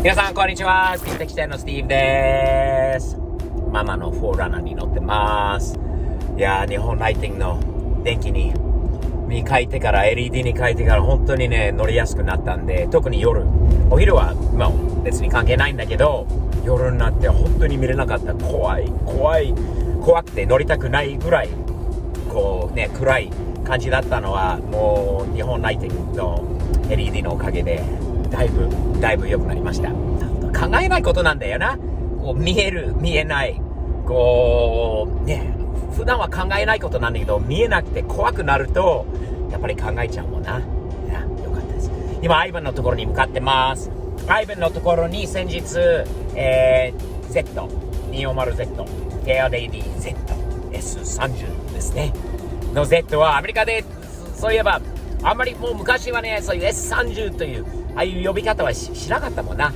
皆さんこんにちは。スティーブ的店のスティーブです。ママのフォーラナーに乗ってます。いやー、日本ライティングの電気に変えてから LED に変えてから本当にね乗りやすくなったんで、特に夜、お昼は別に関係ないんだけど、夜になって本当に見れなかった。怖くて乗りたくないぐらいこうね暗い感じだったのは、もう日本ライティングの LED のおかげでだいぶ良くなりました。考えないことなんだよな。こう見える見えない、こうね、普段は考えないことなんだけど、見えなくて怖くなるとやっぱり考えちゃうもんな。よかったです。今アイバンのところに向かってます。アイバンのところに先日、Z250Z KRAD-Z S30 ですねの Z はアメリカで、そういえばあんまりもう昔はね、そういう S30 というああいう呼び方は しなかったもんな。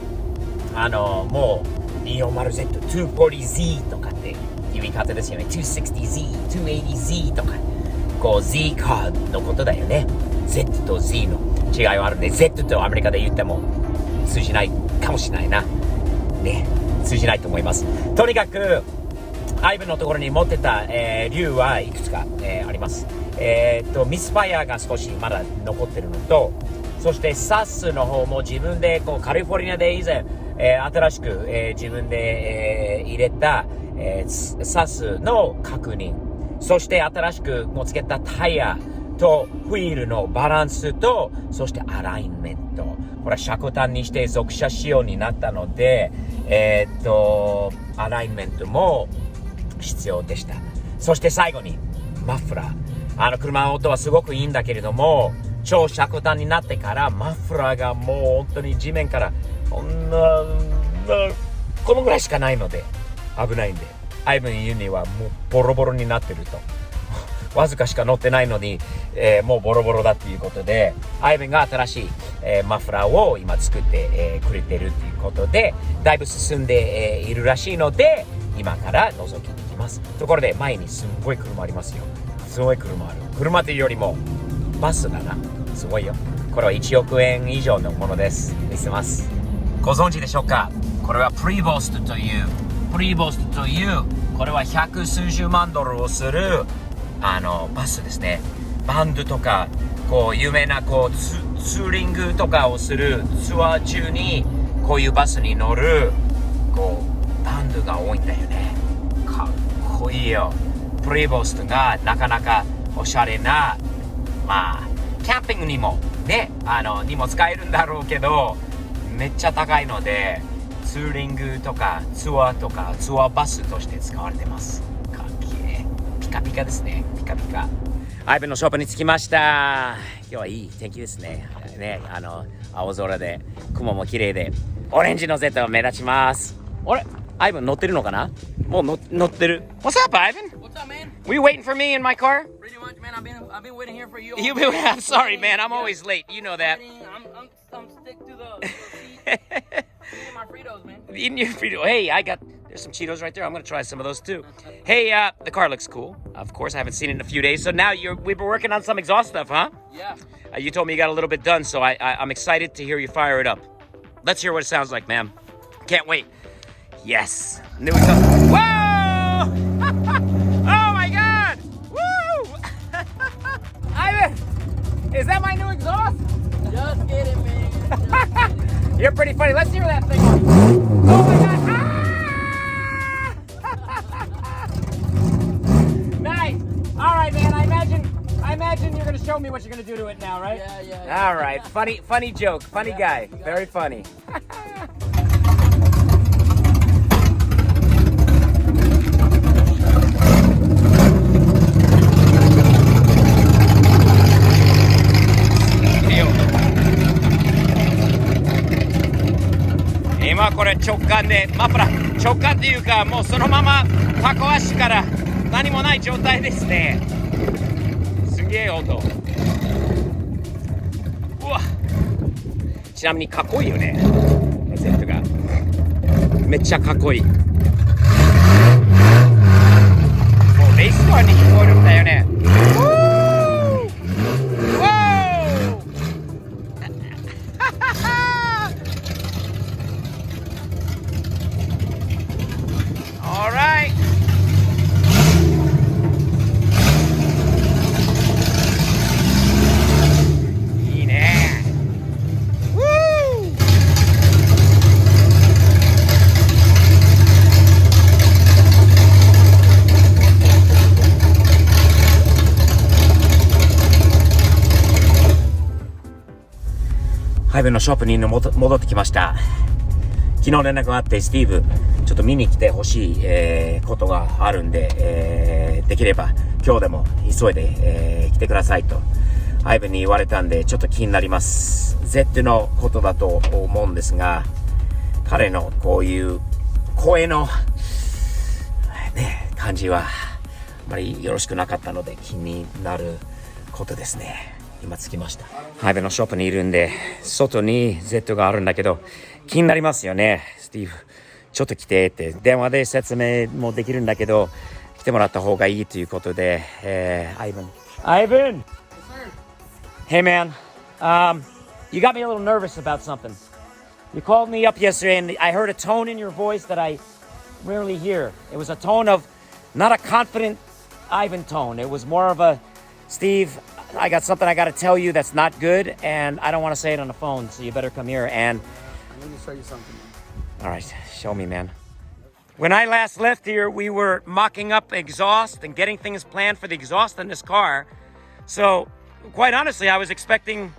もう 240Z、240Z とかっていう言い方ですよね。 260Z、280Z とか、こう Z カードのことだよね。 Z と Z の違いはあるんで、 Z とアメリカで言っても通じないかもしれないなね。通じないと思います。とにかくアイブのところに持ってた、竜はいくつか、あります。ミスファイアが少しまだ残ってるのと、そしてサスの方も自分でこうカリフォルニアで以前、新しく、自分で、入れた、サスの確認、そして新しくもつけたタイヤとフィールのバランスと、そしてアラインメント、これは車庫端にして属車仕様になったので、アラインメントも必要でした。そして最後にマフラー。車の音はすごくいいんだけれども、超車庫端になってからマフラーがもう本当に地面からこのぐらいしかないので危ないんで、アイブン言うにはもうボロボロになってるとわずかしか乗ってないのに、もうボロボロだっていうことで、アイブンが新しい、マフラーを今作って、くれてるっていうことで、だいぶ進んで、いるらしいので、今から覗きに行きます。ところで前にすんごい車ありますよ。すごい車ある。車というよりもバスだな。すごいよ。これは1億円以上のものです。見せます。ご存知でしょうか。これはプリボストという、これは百数十万ドルをするバスですね。バンドとかこう有名なこうツーリングとかをするツアー中にこういうバスに乗るこうバンドが多いんだよね。かっこいいよ。プリボストがなかなかおしゃれな、キャンピングにもね、にも使えるんだろうけど、めっちゃ高いので、ツーリングとかツアーとかツアーバスとして使われてます。かっけえ。ピカピカですね。ピカピカ。アイブンのショップに着きました。今日はいい天気ですね。青空で雲も綺麗で、オレンジの Z が目立ちます。あれ、アイブン乗ってるのかな。もう乗ってる。What's up, Ivan? What's up, man? Were you waiting for me in my car? Pretty much, man. I've been waiting here for you. I'm sorry, man. I'm always late. You know that. I'm stick to the seat. Eating my Fritos, man. Eating your Frito. Hey, there's some Cheetos right there. I'm gonna try some of those too. Hey, the car looks cool. Of course, I haven't seen it in a few days. So now we've been working on some exhaust stuff, huh? Yeah. You told me you got a little bit done, so I'm excited to hear you fire it up. Let's hear what it sounds like, ma'am. Can't wait. Yes. New exhaust. Whoa! Oh my God! Woo! Ivan, is that my new exhaust? Just kidding, man. Just kidding. You're pretty funny. Let's hear that thing. Oh my God! Ah! Nice. All right, man. I imagine you're gonna show me what you're gonna do to it now, right? Yeah. All right. Funny joke. Funny guy. Very funny. 今これ直感でマフラー直感っていうか、もうそのままタコ足から何もない状態ですね。すげえ音。うわ、ちなみにかっこいいよね、Z が。めっちゃかっこいい。もうレースカーに聞こえるんだよね。ハイブのショップに戻ってきました。昨日連絡があって、スティーブ、ちょっと見に来てほしい、ことがあるんで、できれば今日でも急いで、来てくださいと、ハイブに言われたんで、ちょっと気になります。Z のことだと思うんですが、彼のこういう声の、ね、感じは、あまりよろしくなかったので気になることですね。今着きました。ハイブのショップにいるんで、外に Z があるんだけど、気になりますよね。スティーブ、ちょっと来てって、電話で説明もできるんだけど、来てもらった方がいいということで、Ivan! Hey man, you got me a little nervous about something. You called me up yesterday and I heard a tone in your voice that I rarely hear. It was a tone of, not a confident Ivan tone. It was more of a, Steve, I got something I got to tell you that's not good, and I don't want to say it on the phone, so you better come here and... I need to show you something. All right, show me, man. When I last left here, we were mocking up exhaust and getting things planned for the exhaust in this car. So, quite honestly, I was expecting...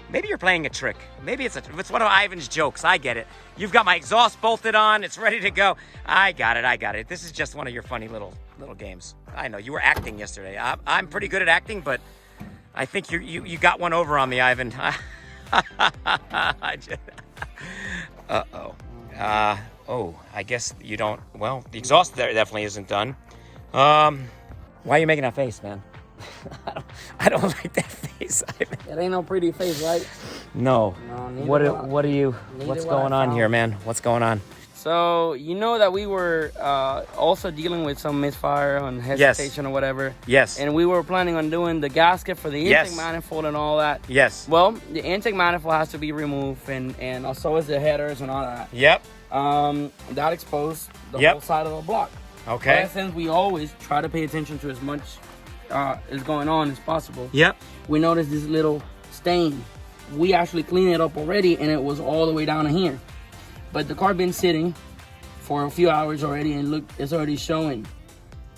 Maybe you're playing a trick. Maybe it's one of Ivan's jokes. I get it. You've got my exhaust bolted on. It's ready to go. I got it. This is just one of your funny little games. I know you were acting yesterday. I'm pretty good at acting, but I think you got one over on me, Ivan. I guess you don't. Well, the exhaust there definitely isn't done. Why are you making that face, man? I don't like that face. It ain't no pretty face, right? No. What's going on here, man? What's going on? So, you know that we were also dealing with some misfire and hesitation or whatever. Yes. And we were planning on doing the gasket for the intake manifold and all that. Yes. Well, the intake manifold has to be removed and so is the headers and all that. Yep. That exposed the whole side of the block. Okay. But since we always try to pay attention to as much is going on as possible. Yep. We noticed this little stain. We actually cleaned it up already and it was all the way down to here. But the car been sitting for a few hours already and look, it's already showing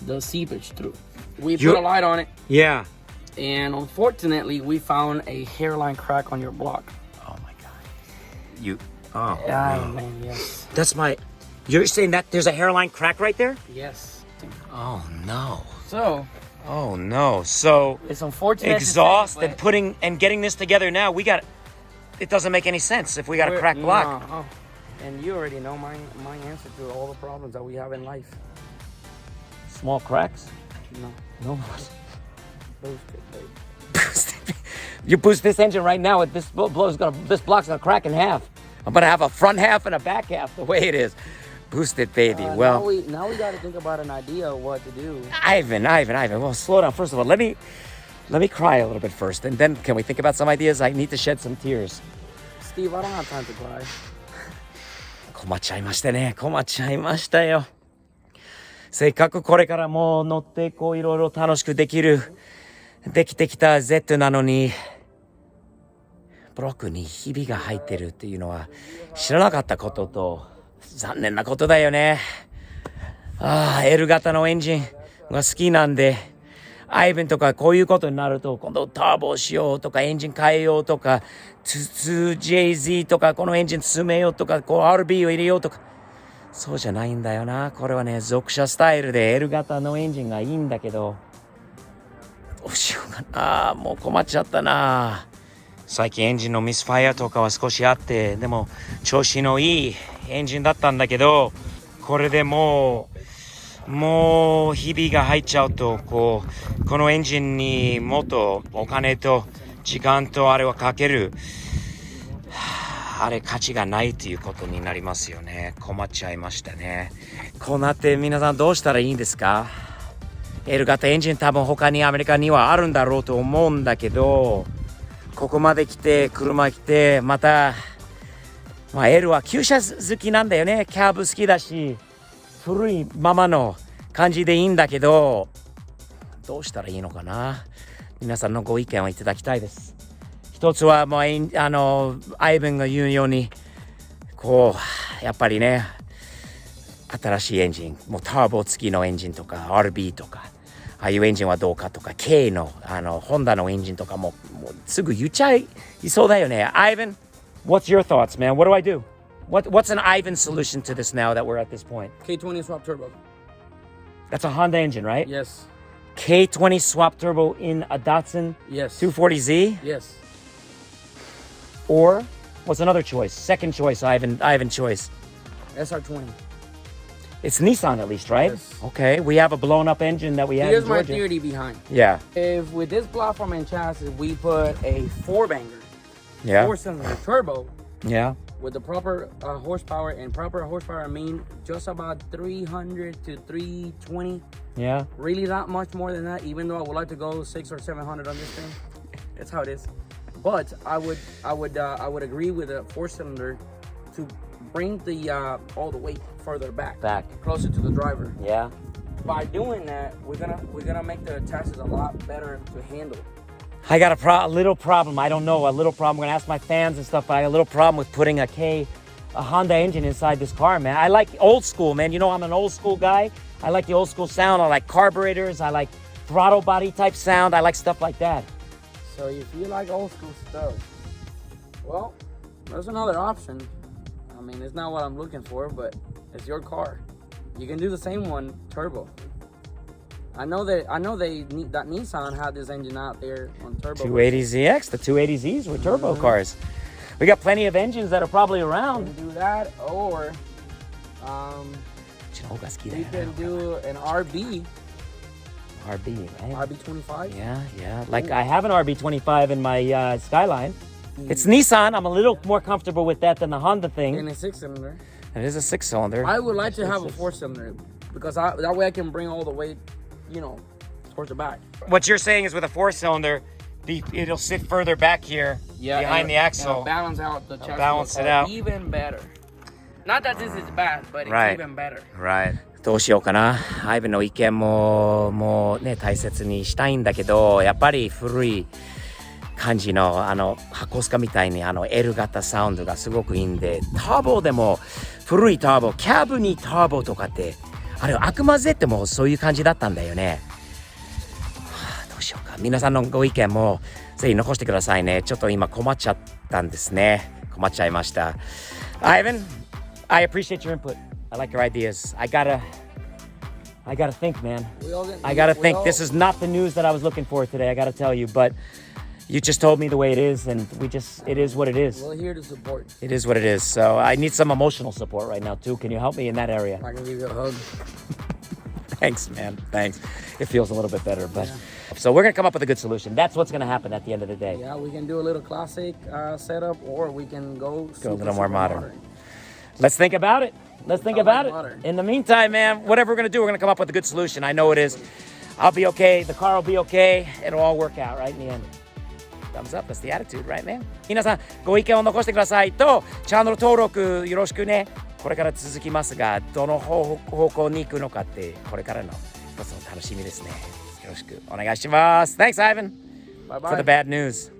the seepage through. We put a light on it. Yeah. And unfortunately, we found a hairline crack on your block. Oh my God. Man, yes. That's you're saying that there's a hairline crack right there? Yes. Oh no. So. Oh no. So it's unfortunate. Exhaust and getting this together now, it doesn't make any sense if we got a cracked block. No. And you already know my answer to all the problems that we have in life. Small cracks? No. Boost it, babe. You boost this engine right now, this block's gonna crack in half. I'm gonna have a front half and a back half the way it is. Boost it, baby. Now we got to think about an idea of what to do. Ivan. Well, slow down. First of all, let me cry a little bit first, and then can we think about some ideas? I need to shed some tears. Steve, I don't have time to cry. 困っちゃいましたよ。せっかくこれからもう乗っていろいろ楽しくできてきた Z なのに、ブロックにひびが入ってるっていうのは知らなかったことと、残念なことだよね。L 型のエンジンが好きなんで、アイベンとかこういうことになると、今度ターボしようとか、エンジン変えようとか、2JZ とか、このエンジン詰めようとか、RB を入れようとか、そうじゃないんだよな。これはね、属車スタイルで L 型のエンジンがいいんだけど、どうしようかな。もう困っちゃったな。最近エンジンのミスファイアとかは少しあって、でも調子のいいエンジンだったんだけど、これでもうひびが入っちゃうと、このエンジンにもっとお金と時間とあれはかける、あれ価値がないということになりますよね。困っちゃいましたね。こうなって皆さんどうしたらいいんですか？ L 型エンジン多分他にアメリカにはあるんだろうと思うんだけど、ここまで来て車来てまた、L は旧車好きなんだよね。キャブ好きだし、古いままの感じでいいんだけど、どうしたらいいのかな。皆さんのご意見をいただきたいです。一つはアイベンが言うように、やっぱりね、新しいエンジン、もうターボ付きのエンジンとか RB とか、ああいうエンジンはどうかとか、K の、ホンダのエンジンとかもうすぐ言っちゃいそうだよね。Ivan, what's your thoughts, man? What do I do? What's an Ivan solution to this now that we're at this point? K20 swap turbo. That's a Honda engine, right? Yes. K20 swap turbo in a Datsun Yes. 240Z? Yes. Or what's another choice? Second choice, Ivan choice. SR20. It's Nissan at least, right? Yes. Okay, we have a blown up engine that we have Here's in my Georgia. theory behind. Yeah, If with this platform and chassis we put a four-banger, yeah, four-cylinder turbo yeah. with the proper horsepower, and proper horsepower I mean just about 300 to 320. Yeah. Really not much more than that, even though I would like to go 600 or 700 on this thing. That's how it is. But I would agree with a four-cylinder to bring the all the weight further back, closer to the driver. Yeah. By doing that, we're gonna make the chassis a lot better to handle. I got a little problem. I don't know, a little problem. I'm gonna ask my fans and stuff, but I got a little problem with putting a Honda engine inside this car, man. I like old school, man. You know, I'm an old school guy. I like the old school sound. I like carburetors. I like throttle body type sound. I like stuff like that. So if you like old school stuff, well, there's another option. I mean, it's not what I'm looking for, but it's your car. You can do the same one turbo. I know that Nissan had this engine out there on turbo. 280ZX, the 280Zs were turbo cars. We got plenty of engines that are probably You around. can do that, or you can do an RB RB, right? RB25. Yeah. Like I have an RB25 in my Skyline. It's Nissan. I'm a little more comfortable with that than the Honda thing. And a six-cylinder. It is a 6-cylinder. I would like to have a four-cylinder because that way I can bring all the weight, towards the back. What you're saying is with a 4-cylinder, it'll sit further back here behind the axle. Balance out the chassis. Balance it out. Even better. Not that this is bad, but it's Right. even better. Right. どうしようかな。アイブの意見もうね、大切にしたいんだけど、やっぱり古い感じの箱スカみたいにL 型サウンドがすごくいいんで、ターボでも古いターボ、キャブにターボとかってあれ悪魔ぜってもそういう感じだったんだよね。どうしようか。皆さんのご意見もぜひ残してくださいね。ちょっと今困っちゃったんですね。困っちゃいました。Ivan, I appreciate your input. I like your ideas. I gotta think, man. I gotta think. This is not the news that I was looking for today. I gotta tell you, but you just told me the way it is, and it is what it is. We're here to support. It is what it is. So I need some emotional support right now too. Can you help me in that area? I can give you a hug. Thanks, man. Thanks. It feels a little bit better, but so we're gonna come up with a good solution. That's what's gonna happen at the end of the day. Yeah, we can do a little classic setup, or we can go a little more modern. Let's think about it. Let's think I about like it. modern. In the meantime, man, whatever we're gonna do, we're gonna come up with a good solution. I know it is. I'll be okay. The car will be okay. It'll all work out, right, in the end. Thumbs up. That's the attitude, right, man? 皆さん、ご意見を残してくださいと、チャンネル登録よろしくね。これから続きますが、どの方向に行くのかって、これからの一つの楽しみですね。よろしくお願いします。Thanks, Ivan, Bye for the bye. bad news.